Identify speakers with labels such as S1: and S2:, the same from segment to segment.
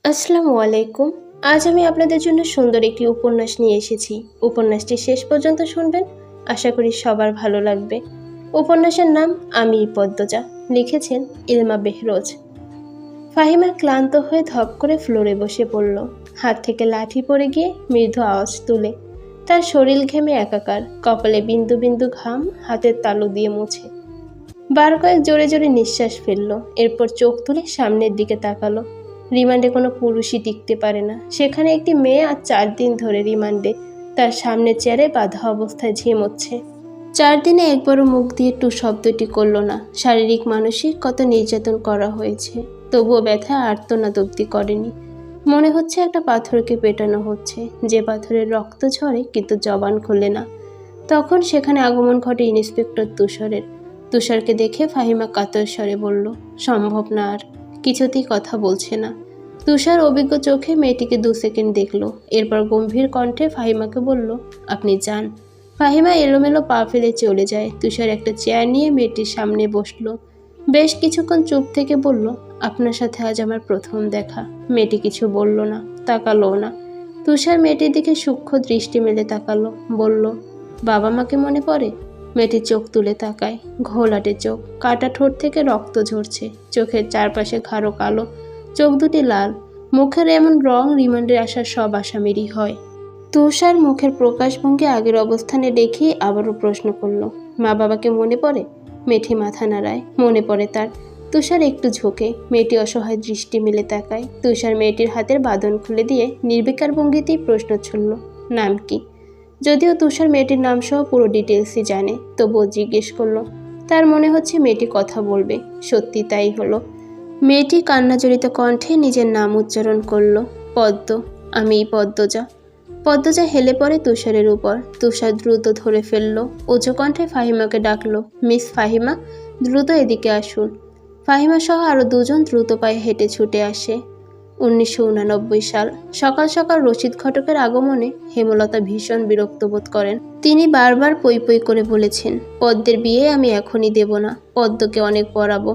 S1: আসসালামু আলাইকুম। আজ আমি আপনাদের জন্য সুন্দর একটি উপন্যাস নিয়ে এসেছি। উপন্যাসটি শেষ পর্যন্ত শুনবেন, আশা করি সবার ভালো লাগবে। উপন্যাসের নাম আমি পদ্মজা, লিখেছেন ইলমা বেহরোজ। ফাহিমা ক্লান্ত হয়ে ধপ করে ফ্লোরে বসে পড়ল। হাত থেকে লাঠি পড়ে গিয়ে মৃদু আওয়াজ তুলে। তার শরীর ঘেমে একাকার, কপালে বিন্দু বিন্দু ঘাম হাতের তালু দিয়ে মুছে। বার কয়েক জোরে জোরে নিঃশ্বাস ফেলল, এরপর চোখ তুলে সামনের দিকে তাকালো। রিমান্ডে কোনো পুরুষই টিকতে পারে না, সেখানে একটি মেয়ে আজ 4 দিন ধরে রিমান্ডে তার সামনে চেয়ারে বাঁধা অবস্থায় ঝিমোচ্ছে। 4 দিনে একবারও মুখ দিয়ে টু শব্দটি করল না। শারীরিক মানসিক কত নির্যাতন করা হয়েছে, তবুও ব্যথা আর্তনাদ অব্দি করেনি। মনে হচ্ছে একটা পাথরকে পেটানো হচ্ছে, যে পাথরের রক্ত ঝরে কিন্তু জবান খোলে না। তখন সেখানে আগমন ঘটে ইন্সপেক্টর তুষারের। তুষারকে দেখে ফাহিমা কাতর স্বরে বলল, সম্ভব না, আর কিছুতেই কথা বলছে না। তুষার অভিজ্ঞ চোখে মেয়েটিকে 2 সেকেন্ড দেখল, এরপর গম্ভীর কণ্ঠে ফাহিমাকে বলল, আপনি যান। ফাহিমা এলোমেলো পা ফেলে চলে যায়। তুষার একটা চেয়ার নিয়ে মেয়েটির সামনে বসলো। বেশ কিছুক্ষণ চুপ থেকে বলল, আপনার সাথে আজ আমার প্রথম দেখা। মেয়েটি কিছু বলল না, তাকালো না। তুষার মেয়েটির দিকে সূক্ষ্ম দৃষ্টি মেলে তাকালো, বলল, বাবা মাকে মনে পড়ে? মেয়েটি চোখ তুলে তাকায়, ঘোলাটে চোখ, কাটা ঠোঁট থেকে রক্ত ঝরছে, চোখের চারপাশে গাঢ় কালো, চোখ দুটি লাল। মুখের এমন রং রিমান্ডে আসার সব আসামিরই হয়। তুষার মুখের প্রকাশভঙ্গি আগের অবস্থানে রেখে আবারও প্রশ্ন করল, মা বাবাকে মনে পড়ে? মেয়েটি মাথা নাড়ায়, মনে পড়ে তার। তুষার একটু ঝোঁকে, মেয়েটি অসহায় দৃষ্টি মেলে তাকায়। তুষার মেয়েটির হাতের বাঁধন খুলে দিয়ে নির্বিকার ভঙ্গিতেই প্রশ্ন ছুড়ল, নাম কি? যদিও তুষার মেয়েটির নাম সহ পুরো ডিটেলসই জানে, তবুও জিজ্ঞেস করলো। তার মনে হচ্ছে মেয়েটি কথা বলবে। সত্যি তাই হলো। মেয়েটি কান্নাজড়িত কণ্ঠে নিজের নাম উচ্চারণ করলো, পদ্ম। আমি পদ্মজা। পদ্মজা হেলে পড়ে তুষারের উপর। তুষার দ্রুত ধরে ফেললো, উঁচু কণ্ঠে ফাহিমাকে ডাকলো, মিস ফাহিমা, দ্রুত এদিকে আসুন। ফাহিমা সহ আরও 2 জন দ্রুত পায়ে হেঁটে ছুটে আসে। 1989 সাল। সকাল সকাল রশিদ ঘটকের আগমনে হেমলতা ভীষণ বিরক্ত বোধ করেন। তিনি বারবার পই পই করে বলেছেন, পদ্মের বিয়ে আমি এখনই দেব না, পদ্মকে অনেক পড়াবো।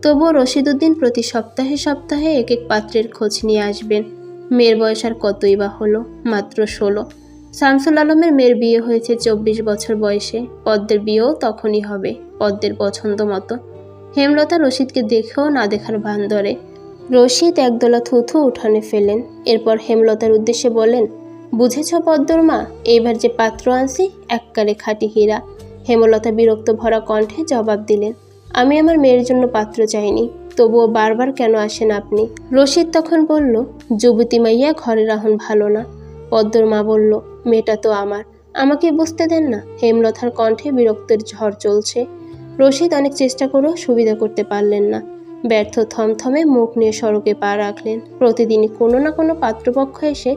S1: তবুও রশিদউদ্দিন প্রতি সপ্তাহে সপ্তাহে এক এক পাত্রের খোঁজ নিয়ে আসবেন। মেয়ের বয়স আর কতই বা হলো, মাত্র 16। শামসুল আলমের মেয়ের বিয়ে হয়েছে 24 বছর বয়সে, পদ্মের বিয়েও তখনই হবে, পদ্মের পছন্দ মতো। হেমলতা রশিদকে দেখেও না দেখার ভান ধরে। রশিদ একদলা থুথু উঠানে ফেলেন, এরপর হেমলতার উদ্দেশ্যে বলেন, বুঝেছ পদ্মর মা, এইবার যে পাত্র আনছি এককালে খাঁটি হীরা। হেমলতা বিরক্ত ভরা কণ্ঠে জবাব দিলেন, আমি আমার মেয়ের জন্য পাত্র চাইনি, তবুও বারবার কেন আসেন আপনি? রশিদ তখন বলল, যুবতী মাইয়া ঘরে রাহন ভালো না। পদ্মর মা বলল, মেয়েটা তো আমার, আমাকে বুঝতে দেন না। হেমলতার কণ্ঠে বিরক্তের ঝড় চলছে। রশিদ অনেক চেষ্টা করেও সুবিধা করতে পারলেন না। ব্যর্থ থমথমে মুখ নিয়ে সড়কে পা রাখলেন। প্রতিদিনই কোনো না কোনো পাত্রপক্ষ এসে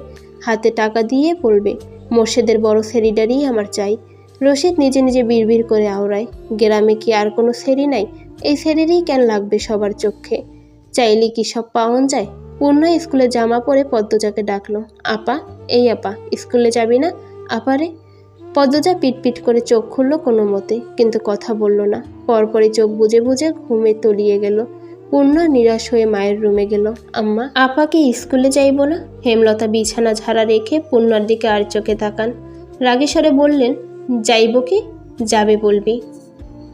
S1: হাতে টাকা দিয়ে বলবে, মোর্শেদের বড় সেরিডারই আমার চাই। রশিদ নিজে নিজে বিড়বিড় করে আওড়ায়, গ্রামে কি আর কোনো সেরি নাই? এই সেরিরই কেন লাগবে সবার চোখে? চাইলে কি সব পাওন যায়? পূর্ণ স্কুলে জামা পরে পদ্মজাকে ডাকলো, আপা, এই আপা, স্কুলে যাবি না? আপারে। পদ্মজা পিটপিট করে চোখ খুলল কোনো মতে, কিন্তু কথা বলল না। পরপরই চোখ বুজে বুজে ঘুমে তলিয়ে গেল। পূর্ণ নিরাশ হয়ে মায়ের রুমে গেল। আম্মা, আপাকে স্কুলে যাইব না? হেমলতা বিছানা ঝাড়া রেখে পূর্ণার দিকে আর চোখে তাকান। রাগে স্বরে বললেন, যাইব কি? যাবে বলবি।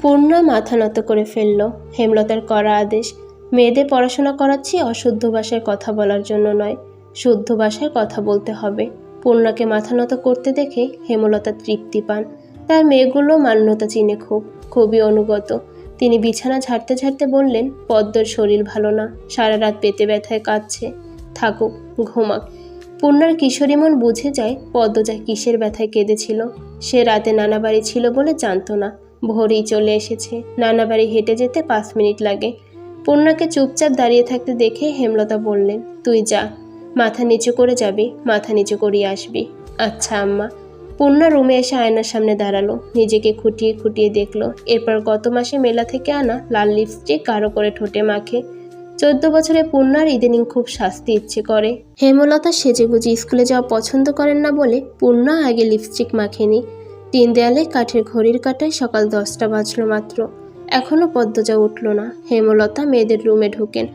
S1: পূর্ণ মাথা নত করে ফেলল। হেমলতার কড়া আদেশ, মেয়েদের পড়াশোনা করাচ্ছি অশুদ্ধ ভাষায় কথা বলার জন্য নয়, শুদ্ধ ভাষায় কথা বলতে হবে। পূর্ণাকে মাথা নত করতে দেখে হেমলতা তৃপ্তি পান। তার মেয়েগুলো মান্যতা চিনে খুবই অনুগত। তিনি বিছানা ঝাড়তে ঝাড়তে বললেন, পদ্মর শরীর ভালো না, সারা রাত পেটে ব্যথায় কাঁদছে, থাকুক, ঘুমাক। পূর্ণার কিশোরী মন বুঝে যায় পদ্মজা কিসের ব্যথায় কেঁদেছিল। সে রাতে নানা বাড়ি ছিল বলে জানত না, ভোরেই চলে এসেছে। নানা বাড়ি হেঁটে যেতে 5 মিনিট লাগে। পূর্ণাকে চুপচাপ দাঁড়িয়ে থাকতে দেখে হেমলতা বললেন, তুই যা, মাথা নিচু করে যাবি, মাথা নিচু করিয়ে আসবি। আচ্ছা আম্মা। পূর্ণা রুমে এসে আয়নার সামনে দাঁড়ালো, নিজেকে খুঁটিয়ে খুঁটিয়ে দেখলো। এরপর গত মাসে মেলা থেকে আনা লাল লিপস্টিক গাঢ় করে ঠোঁটে মাখে। 14 বছরে পূর্ণার ইদানিং খুব শাস্তি ইচ্ছে করে। হেমলতা সেজেগুজি স্কুলে যাওয়া পছন্দ করেন না বলে পূর্ণা আগে লিপস্টিক মাখেনি। 3 দেয়ালে কাঠের ঘড়ির কাঁটায় সকাল 10টা বাজলো মাত্র। এখনো পদ্মজা উঠল না। হেমলতা মেয়েদের রুমে ঢোকেন।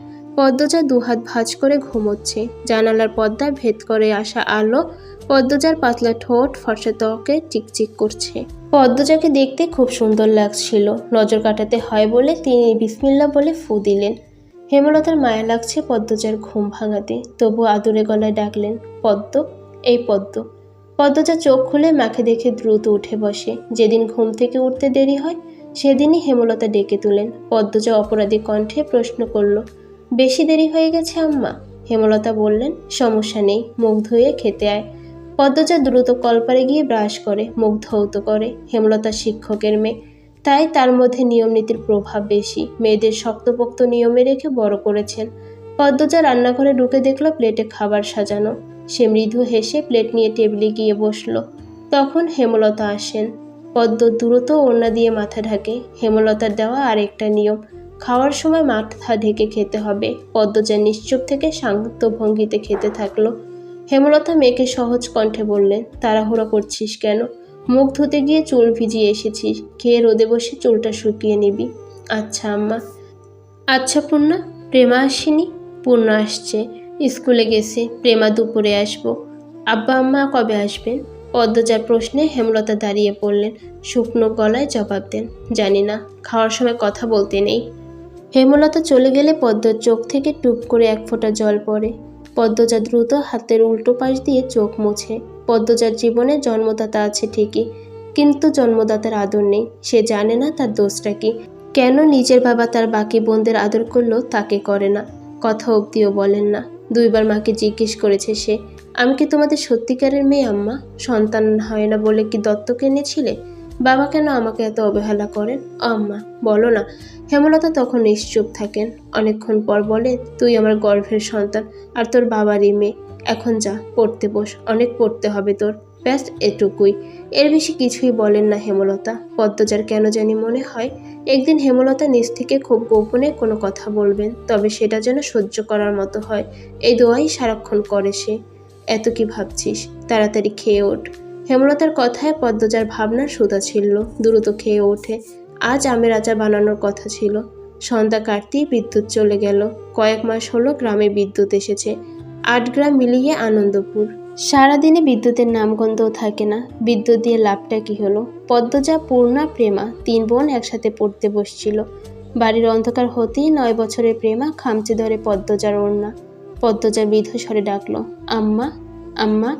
S1: পদ্মজা দুহাত ভাঁজ করে ঘুমোচ্ছে। জানালার পর্দা ভেদ করে আসা আলো পদ্মজার পাতলা ঠোঁট, ফর্সা ত্বকে চিকচিক করছে। পদ্মজাকে দেখতে খুব সুন্দর লাগছিল। নজর কাটাতে হয় বলে তিনি বিসমিল্লা বলে ফু দিলেন। হেমলতার মায়া লাগছে পদ্মজার ঘুম ভাঙাতে, তবু আদুরে গলায় ডাকলেন, পদ্ম, এই পদ্ম। পদ্মজা চোখ খুলে মাকে দেখে দ্রুত উঠে বসে। যেদিন ঘুম থেকে উঠতে দেরি হয় সেদিনই হেমলতা ডেকে তুলেন। পদ্মজা অপরাধী কণ্ঠে প্রশ্ন করল, বেশি দেরি হয়ে গেছে আম্মা? হেমলতা বললেন, সমস্যা নেই, মুখ ধুয়ে খেতে আয়। পদ্মজা দ্রুত কলপারে গিয়ে ব্রাশ করে মুখ ধৌত করে। হেমলতা শিক্ষকের মেয়ে, তাই তার মধ্যে নিয়ম নীতির প্রভাব বেশি। মেয়েদের শক্তপোক্ত নিয়মে রেখে বড় করেছেন। পদ্মজা রান্নাঘরে ঢুকে দেখল প্লেটে খাবার সাজানো। সে মৃদু হেসে প্লেট নিয়ে টেবিলে গিয়ে বসল। তখন হেমলতা আসেন। পদ্ম দ্রুত ওড়না দিয়ে মাথা ঢাকে। হেমলতার দেওয়া আরেকটা নিয়ম, খাওয়ার সময় মাথা ঢেকে খেতে হবে। পদ্মজা নিশ্চুপ থেকে শান্ত ভঙ্গিতে খেতে থাকলো। হেমলতা মেয়েকে সহজ কণ্ঠে বললেন, তাড়াহুড়ো করছিস কেন? মুখ ধুতে গিয়ে চুল ভিজিয়ে এসেছিস, খেয়ে রোদে বসে চুলটা শুকিয়ে নিবি। আচ্ছা আম্মা। আচ্ছা পূর্ণা, প্রেমা আসেনি? পূর্ণা আসছে, স্কুলে গেছে। প্রেমা দুপুরে আসবো। আব্বা আম্মা কবে আসবেন? পদ্মজার প্রশ্নে হেমলতা দাঁড়িয়ে পড়লেন। শুকনো গলায় জবাব দেন, জানি না, খাওয়ার সময় কথা বলতে নেই। হেমলতা চলে গেলে পদ্মর চোখ থেকে টুপ করে এক ফোঁটা জল পড়ে। পদ্মজা দ্রুত হাতের উল্টো পাশ দিয়ে চোখ মুছে। পদ্মজার জীবনে জন্মদাতা আছে ঠিকই, কিন্তু জন্মদাতার আদর নেই। সে জানে না তার দোষটা কি, কেন নিজের বাবা তার বাকি বোনদের আদর করলো তাকে করে না। কথা অবধিও বলেন না। দুইবার মাকে জিজ্ঞেস করেছে সে, আমি কি তোমাদের সত্যিকারের মেয়ে আম্মা? সন্তান হয় না বলে কি দত্তক এনেছিলে? বাবা কেন আমাকে এত অবহেলা করেন? আম্মা বলো না। হেমলতা তখন নিশ্চুপ থাকেন। অনেকক্ষণ পর বলে, তুই আমার গর্ভের সন্তান আর তোর বাবারই মেয়ে। এখন যা, পড়তে বস, অনেক পড়তে হবে তোর। ব্যাস এটুকুই, এর বেশি কিছুই বলেন না হেমলতা। পদ্মজার কেন জানি মনে হয় একদিন হেমলতা নিজ থেকে খুব গোপনে কোনো কথা বলবেন, তবে সেটা যেন সহ্য করার মতো হয়। এই দোয়াই সারাক্ষণ করে সে। এত কি ভাবছিস? তাড়াতাড়ি খেয়ে ওঠ। হেমলতার কথায় পদ্মজার ভাবনার সুতা ছিল। দ্রুত খেয়ে ওঠে। আজ আমের আচার বানানোর কথা ছিল। সন্ধ্যা কাটতেই বিদ্যুৎ চলে গেল। কয়েক মাস হলো গ্রামে বিদ্যুৎ এসেছে। ৮ গ্রাম মিলিয়ে আনন্দপুর। সারাদিনে বিদ্যুতের নামগন্ধও থাকে না। বিদ্যুৎ দিয়ে লাভটা কি হলো? পদ্মজা, পূর্ণা, প্রেমা ৩ বোন একসাথে পড়তে বসছিল। বাড়ির অন্ধকার হতেই ৯ বছরের প্রেমা খামচে ধরে পদ্মজার ওড়না। পদ্মজা মৃদু স্বরে ডাকল, আম্মা, আম্মা।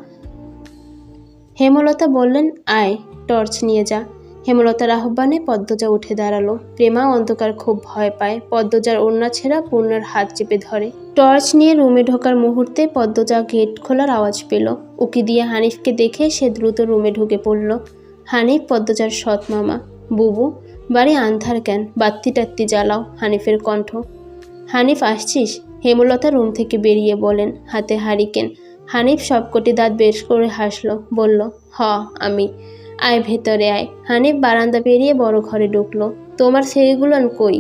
S1: হেমলতা বললেন, আয়, টর্চ নিয়ে যা। হেমলতার আহ্বানে পদ্মজা উঠে দাঁড়ালো। প্রেমা অন্ধকার খুব ভয় পায়। পদ্মজার ওড়না ছেঁড়া পূর্ণার হাত চেপে ধরে। টর্চ নিয়ে রুমে ঢোকার মুহূর্তে পদ্মজা গেট খোলার আওয়াজ পেল। উকি দিয়ে হানিফকে দেখে সে দ্রুত রুমে ঢুকে পড়ল। হানিফ পদ্মজার সৎ মামা। বুবু, বাড়ি আন্ধার কেন? বাত্তি টাত্তি জ্বালাও। হানিফের কণ্ঠ। হানিফ আসছিস? হেমলতা রুম থেকে বেরিয়ে বলেন, হাতে হারিকেন। হানিফ সবকটি দাঁত বের করে হাসলো, বলল, হ আমি। আয় ভেতরে আয়। হানিফ বারান্দা পেরিয়ে বড় ঘরে ঢুকলো। তোমার ছেলেগুলোন কই?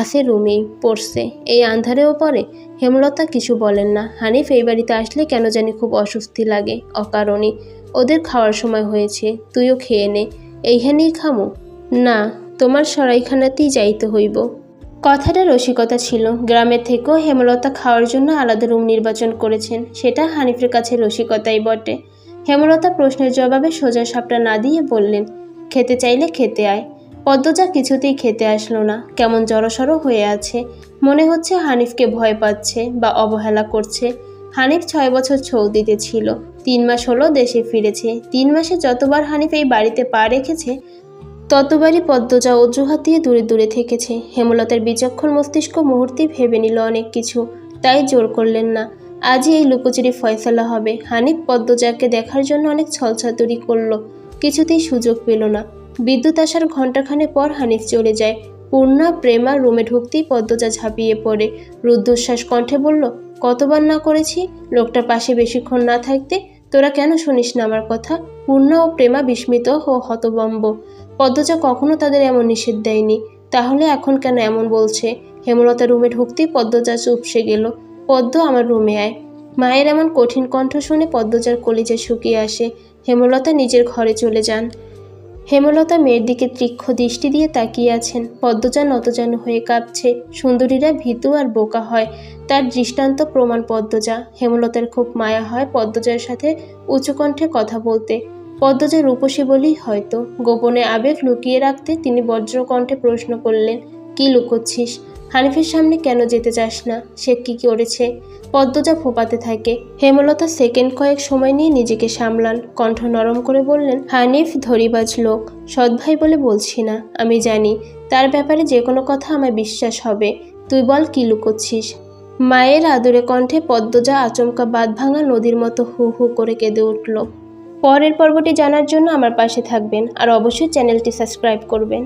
S1: আসে রুমেই, পড়ছে। এই আন্ধারেও পড়ে? হেমলতা কিছু বলেন না। হানিফ এই বাড়িতে আসলে কেন জানি খুব অস্বস্তি লাগে, অকারণে। ওদের খাওয়ার সময় হয়েছে, তুইও খেয়ে নে। এইখানেই খামো? না, তোমার সরাইখানাতেই যাইতে হইব। কথাটা রসিকতা ছিল। গ্রামের থেকেও হেমলতা খাওয়ার জন্য আলাদা রুম নির্বাচন করেছেন। সেটা হানিফের কাছে রসিকতাই বটে। হেমলতা প্রশ্নের জবাবে সোজা সাপটা না দিয়ে বললেন, খেতে চাইলে খেতে আয়। পদ্মজা কিছুতেই খেতে আসলো না। কেমন জড়সড় হয়ে আছে। মনে হচ্ছে হানিফকে ভয় পাচ্ছে বা অবহেলা করছে। হানিফ ৬ বছর সৌদিতে ছিল। ৩ মাস হলো দেশে ফিরেছে। ৩ মাসে যতবার হানিফ এই বাড়িতে পা রেখেছে ততবারই পদ্মজা অজুহাত দিয়ে দূরে দূরে থেকেছে। হেমলতার বিচক্ষণ মস্তিষ্ক মুহূর্তেই ভেবে নিল অনেক কিছু, তাই জোর করলেন না। আজই এই লুকোচুরি ফয়সালা হবে। হানিফ পদ্মজাকে দেখার জন্য অনেক ছলছাতুরি করল, কিছুতেই সুযোগ পেল না। বিদ্যুৎ আসার ঘণ্টাখানেক পর হানিফ চলে যায়। পূর্ণা, প্রেমা রুমে ঢুকতেই পদ্মজা ঝাঁপিয়ে পড়ে। রুদ্ধশ্বাস কণ্ঠে বলল, কতবার না করেছি লোকটার পাশে বেশিক্ষণ না থাকতে? তোরা কেন শুনিস না আমার কথা? পূর্ণা ও প্রেমা বিস্মিত ও হতভম্ব। পদ্মজা কখনো তাদের এমন নিষেধ দেয়নি, তাহলে এখন কেন এমন বলছে? হেমলতা রুমে ঢুকতেই পদ্মজা চুপসে গেল। পদ্ম, আমার রুমে আয়। মায়ের এমন কঠিন কণ্ঠ শুনে পদ্মজার কলিজা শুকিয়ে আসে। হেমলতা নিজের ঘরে চলে যান। হেমলতা মেয়ের দিকে তীক্ষ্ণ দৃষ্টি দিয়ে তাকিয়ে আছেন। পদ্মজা নতজানু হয়ে কাঁপছে। সুন্দরীরা ভীতু আর বোকা হয়, তার দৃষ্টান্ত প্রমাণ পদ্মজা। হেমলতার খুব মায়া হয় পদ্মজার সাথে উঁচু কণ্ঠে কথা বলতে। পদ্মজা রূপসী বলেই হয়তো গোপনে আবেগ লুকিয়ে রাখতে তিনি বজ্রকণ্ঠে প্রশ্ন করলেন, কি লুকোচ্ছিস? হানিফের সামনে কেন যেতে চাস না? সে কি করেছে? পদ্মজা ফোপাতে থাকে। হেমলতা সেকেন্ড কয়েক সময় নিয়ে নিজেকে সামলান, কণ্ঠ নরম করে বললেন, হানিফ ধরিবাজ লোক, সৎ ভাই বলে বলছি না। আমি জানি তার ব্যাপারে যে কোনো কথা আমার বিশ্বাস হবে। তুই বল, কি লুকোচ্ছিস? মায়ের আদুরে কণ্ঠে পদ্মজা আচমকা বাঁধ ভাঙা নদীর মতো হু হু করে কেঁদে উঠল। পরের পর্বটি জানার জন্য আমার পাশে থাকবেন আর অবশ্যই চ্যানেলটি সাবস্ক্রাইব করবেন।